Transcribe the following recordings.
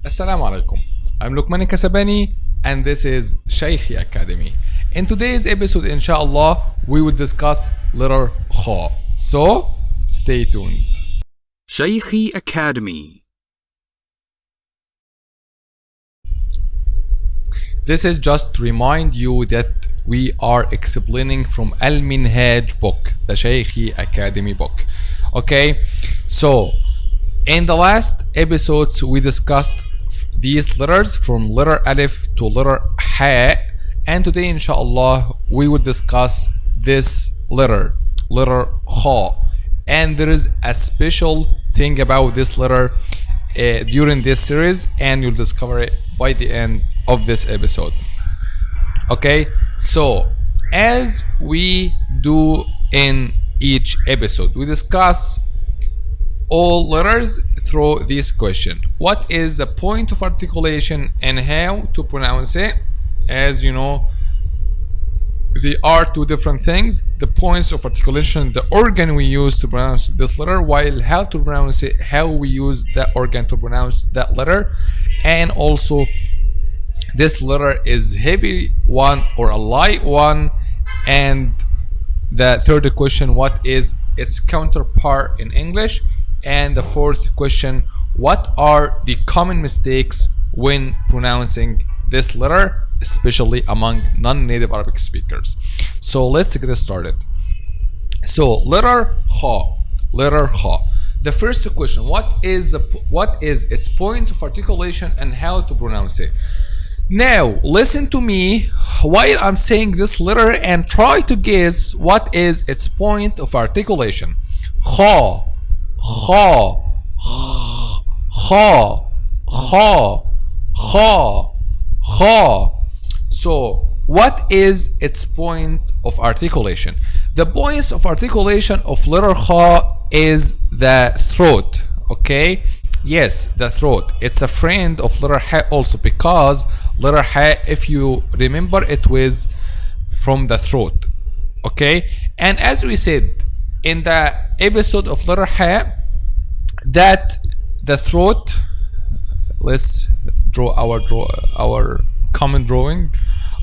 Assalamu alaikum. I'm Luqman Qaida and this is Shaykhi Academy. In today's episode, inshallah, we will discuss letter Kha. So, stay tuned. Shaykhi Academy. This is just to remind you that we are explaining from Al-Minhaj book, the Shaykhi Academy book. Okay, so in the last episodes we discussed these letters from letter Alif to letter Ha, and today inshallah we will discuss this letter Kha. And there is a special thing about this letter during this series, and you'll discover it by the end of this episode. Okay, so as we do in each episode, we discuss all letters through this question: what is the point of articulation and how to pronounce it? As you know, they are two different things: the points of articulation, the organ we use to pronounce this letter, while how to pronounce it, how we use that organ to pronounce that letter. And also, this letter is heavy one or a light one. And the third question, what is its counterpart in English? And the fourth question, what are the common mistakes when pronouncing this letter, especially among non-native Arabic speakers? So let's get started. So letter Kha. The first question, what is its point of articulation and how to pronounce it? Now listen to me while I'm saying this letter and try to guess what is its point of articulation. Kha, Kha, Kha, Kha, Kha, Kha. So what is its point of articulation? The points of articulation of letter Kha is the throat. Okay, yes, the throat. It's a friend of letter Ha also, because letter Ha, if you remember, it was from the throat. Okay, and as we said in the episode of letter Ha, that the throat, let's draw our common drawing.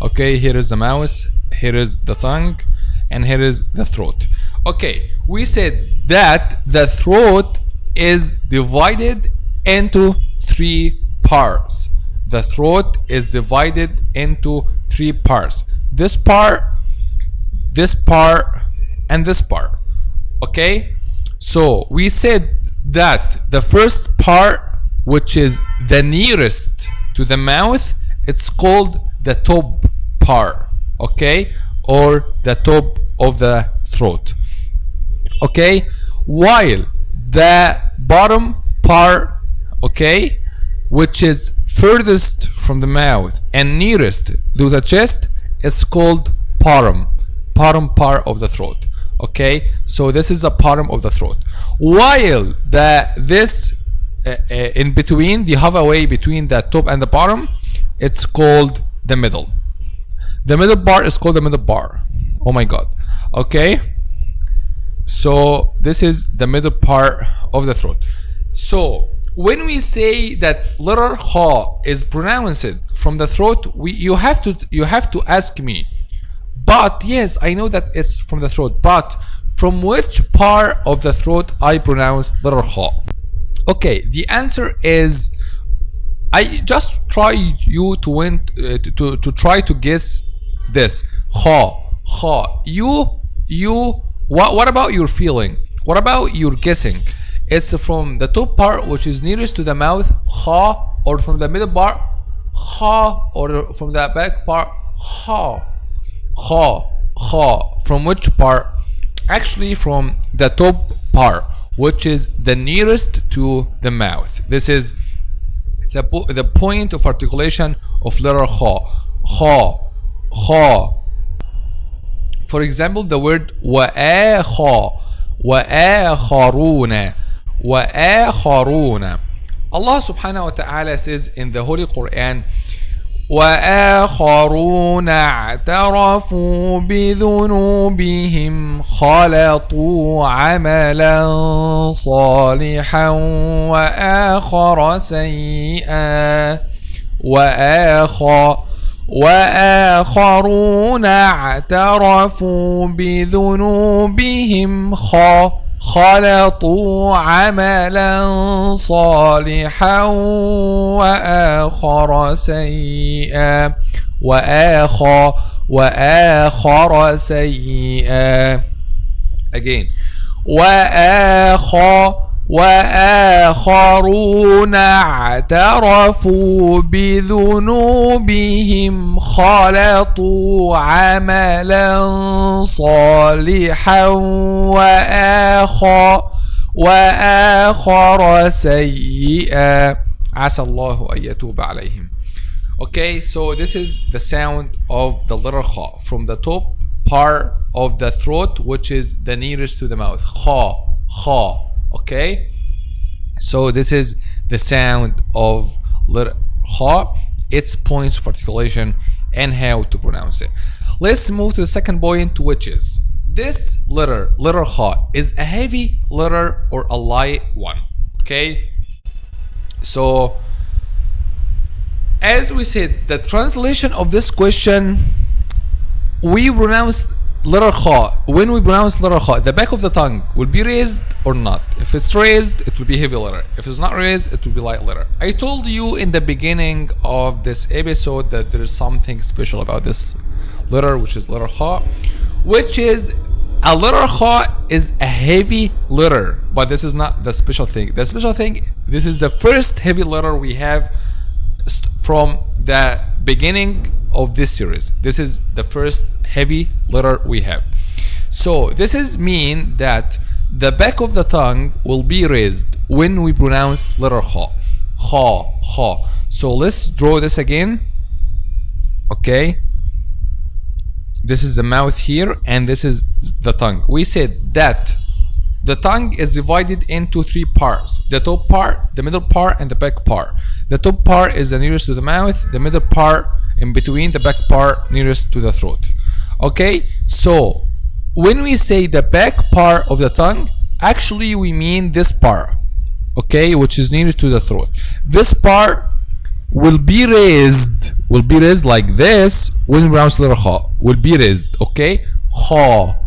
Okay, here is the mouth, here is the tongue, and here is the throat. Okay, we said that the throat is divided into three parts. The throat is divided into three parts: this part, and this part. Okay, so we said that the first part, which is the nearest to the mouth, it's called the top part. Okay, or the top of the throat. Okay, while the bottom part, okay, which is furthest from the mouth and nearest to the chest, it's called bottom part of the throat. Okay, so this is the bottom of the throat. While this in between, the halfway between the top and the bottom, it's called the middle. The middle part is called the middle bar. Oh my god. Okay, so this is the middle part of the throat. So when we say that letter Kha is pronounced from the throat, you have to ask me, but yes, I know that it's from the throat, but from which part of the throat I pronounce letter Kha? Okay, the answer is, I just try you to try to guess this. Kha. What about your feeling? What about your guessing? It's from the top part, which is nearest to the mouth, Kha, or from the middle part, Kha, or from the back part, Kha. From which part? Actually from the top part, which is the nearest to the mouth. This is the point of articulation of letter Kha. For example, the word وآخرون. Allah subhanahu wa ta'ala says in the Holy Quran, وآخرون اعترفوا بذنوبهم خلطوا عملا صالحا وآخر سيئا وآخرون اعترفوا بذنوبهم خلطوا عملا صالحا وآخر سيئا وآخر سيئا again وآخرون اعترفوا بذنوبهم خلطوا عملا صالحا وآخر سيئا عسى الله أن يتوب عليهم. Okay, so this is the sound of the letter kha from the top part of the throat, which is the nearest to the mouth. Kha. Okay, so this is the sound of letter kha, its points of articulation and how to pronounce it. Let's move to the second point, which is this letter kha is a heavy letter or a light one. Okay, so as we said, the translation of this question, we pronounce letter kha. When we pronounce letter kha, the back of the tongue will be raised or not. If it's raised, it will be heavy letter. If it's not raised, it will be light letter. I told you in the beginning of this episode that there is something special about this letter, which is letter kha, which is a letter kha is a heavy letter, but this is not the special thing. The special thing, this is the first heavy letter we have from the beginning of this series. This is the first heavy letter we have. So this is mean that the back of the tongue will be raised when we pronounce letter kha. So let's draw this again. Okay, this is the mouth here and this is the tongue. We said that the tongue is divided into three parts: the top part, the middle part, and the back part. The top part is the nearest to the mouth, the middle part in between, the back part nearest to the throat. Okay, so when we say the back part of the tongue, actually we mean this part, okay, which is nearest to the throat. This part will be raised like this when we pronounce letter kha, will be raised, okay, kha.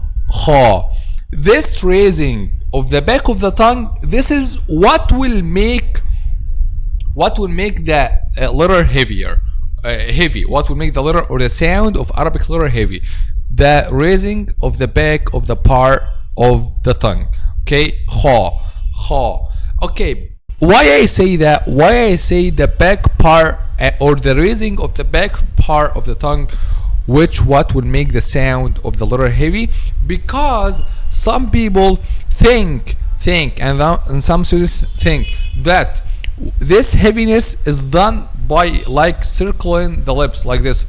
This raising of the back of the tongue, this is what will make the letter heavier. Heavy. What will make the letter or the sound of Arabic letter heavy? The raising of the back of the part of the tongue. Okay, kha. Okay, why I say that? Why I say the back part or the raising of the back part of the tongue, what will make the sound of the letter heavy? Because some people think and some students think that this heaviness is done by like circling the lips like this.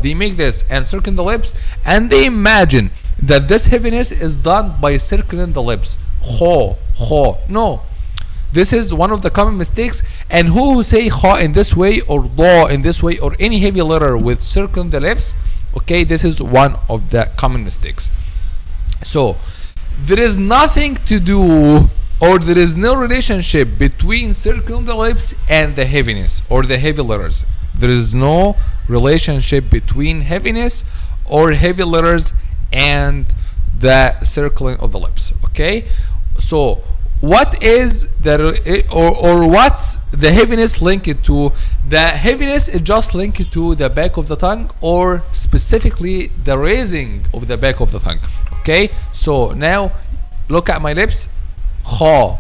They make this and circling the lips and they imagine that this heaviness is done by circling the lips. No, this is one of the common mistakes, and who say kha in this way or da in this way or any heavy letter with circling the lips, okay, this is one of the common mistakes. So there is nothing to do, or there is no relationship between circling the lips and the heaviness or the heavy letters. There is no relationship between heaviness or heavy letters and the circling of the lips. Okay, so what is what's the heaviness linked to? The heaviness is just linked to the back of the tongue, or specifically the raising of the back of the tongue. Okay, so now look at my lips. Kha.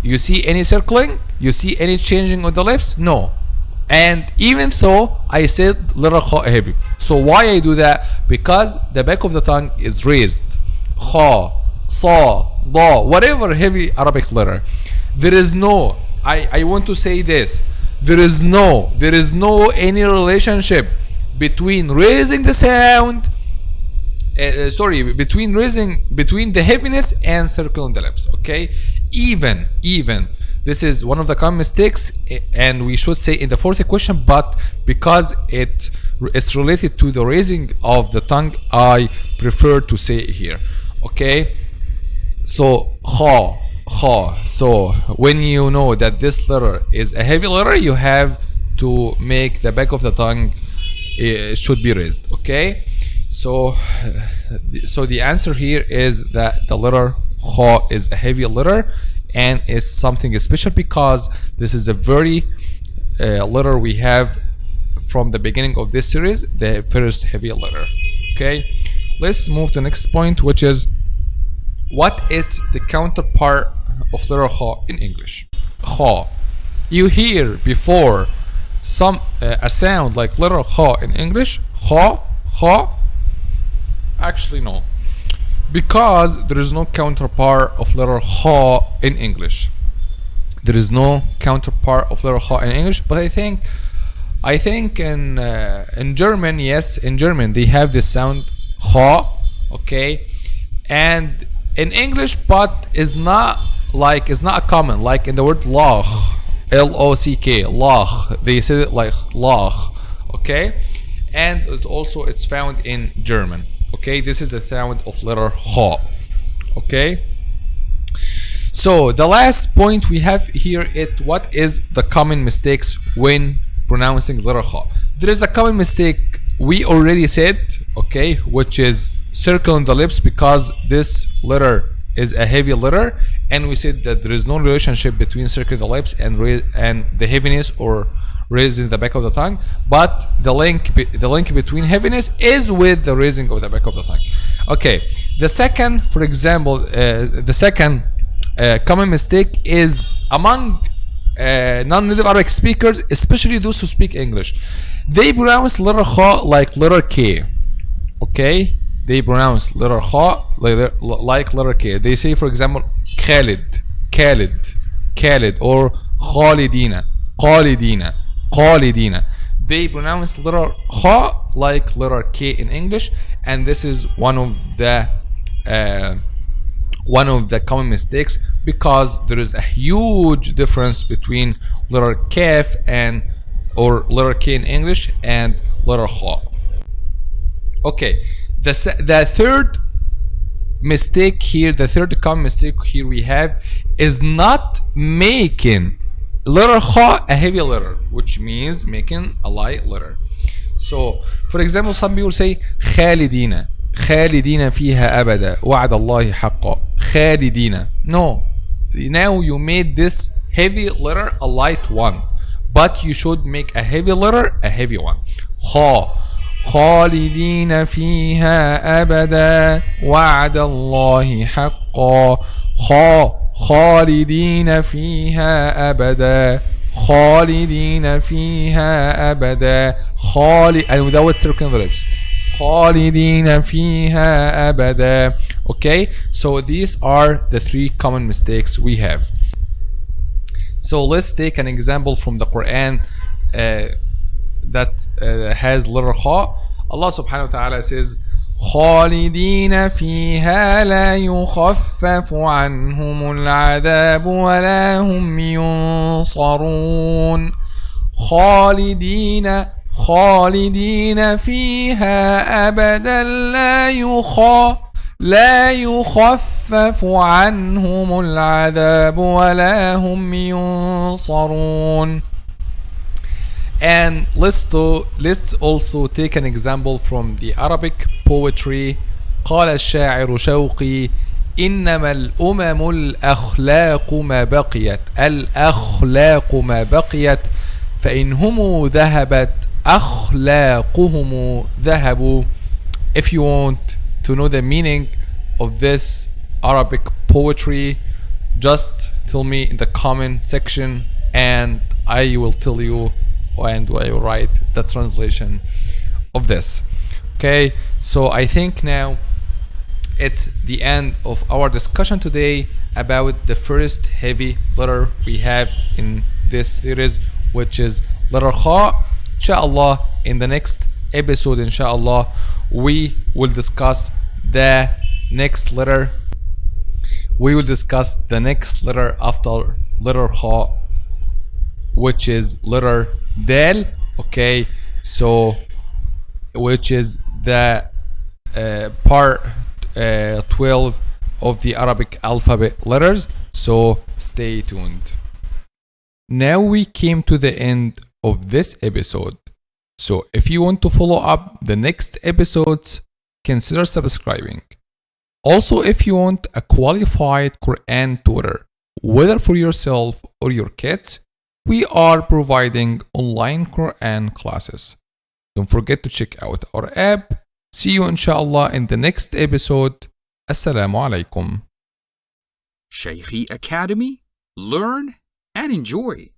You see any circling? You see any changing of the lips? No. And even though I said letter kha heavy, so why I do that? Because the back of the tongue is raised. Kha, sa, da, whatever heavy Arabic letter. There is no, I want to say this, there is no any relationship between raising the sound, between the heaviness and circling the lips. Okay, even this is one of the common mistakes, and we should say in the fourth equation, but because it's related to the raising of the tongue, I prefer to say it here. Okay, so kha. So when you know that this letter is a heavy letter, you have to make the back of the tongue should be raised. Okay, so the answer here is that the letter kha is a heavy letter, and it's something special because this is a very letter we have from the beginning of this series, the first heavy letter. Okay, let's move to the next point, which is what is the counterpart of letter kha in English. Kha, you hear before a sound like letter kha in English, kha? Actually no, because there is no counterpart of letter kha in English. There is no counterpart of letter kha in English, but I think in German, yes, in German they have this sound kha, okay, and in English, but it's not common, like in the word loch, L-O-C-K, loch, they say it like loch, okay, and it's found in German. Okay, this is the sound of letter kha. Okay, so the last point we have here is what is the common mistakes when pronouncing letter kha. There is a common mistake we already said, okay, which is circling the lips, because this letter is a heavy letter, and we said that there is no relationship between circling the lips and the heaviness or raising the back of the tongue, but the link between heaviness is with the raising of the back of the tongue. Okay, the second, for example, common mistake is among non-native Arabic speakers, especially those who speak English. They pronounce letter kha like letter K. Okay, they pronounce letter kha like letter K. They say, for example, Khalid, or Khalidina. They pronounce letter kha like letter K in English, and this is one of the common mistakes, because there is a huge difference between letter kaf or letter K in English and letter kha. Okay, the third mistake here, the third common mistake here we have is not making letter kha a heavy letter, which means making a light letter. So, for example, some people say خالدين فيها أبدا وعد الله حقا. خالدين. No, now you made this heavy letter a light one, but you should make a heavy letter a heavy one. kha. خالدين فيها أبدا وعد الله حقا. خالدين فيها أبدا. خالدين فيها أبدا. and without circling the lips. خالدين فيها أبدا. Okay, so these are the three common mistakes we have. So let's take an example from the Quran that has letter kha. Allah subhanahu wa ta'ala says, خالدين فيها لا يخفف عنهم العذاب ولا هم ينصرون. خالدين فيها أبدا لا يخفف عنهم العذاب ولا هم ينصرون. And let's also take an example from the Arabic poetry. قال الشاعر شوقي إنما الأمم الأخلاق ما بقيت. الأخلاق ما بقيت فإنهم ذهبت أخلاقهم ذهبوا. If you want to know the meaning of this Arabic poetry, just tell me in the comment section, and I will tell you, and I will write the translation of this. Okay, so I think now it's the end of our discussion today about the first heavy letter we have in this series, which is letter kha. Inshallah, in the next episode, inshallah, we will discuss the next letter. We will discuss the next letter after letter �خ, which is letter دال. Okay, so which is the part 12 of the Arabic alphabet letters. So stay tuned. Now we came to the end of this episode. So if you want to follow up the next episodes, consider subscribing. Also, if you want a qualified Quran tutor, whether for yourself or your kids, we are providing online Quran classes. Don't forget to check out our app. See you inshallah in the next episode. Assalamu alaikum. Shaykhi Academy. Learn and enjoy.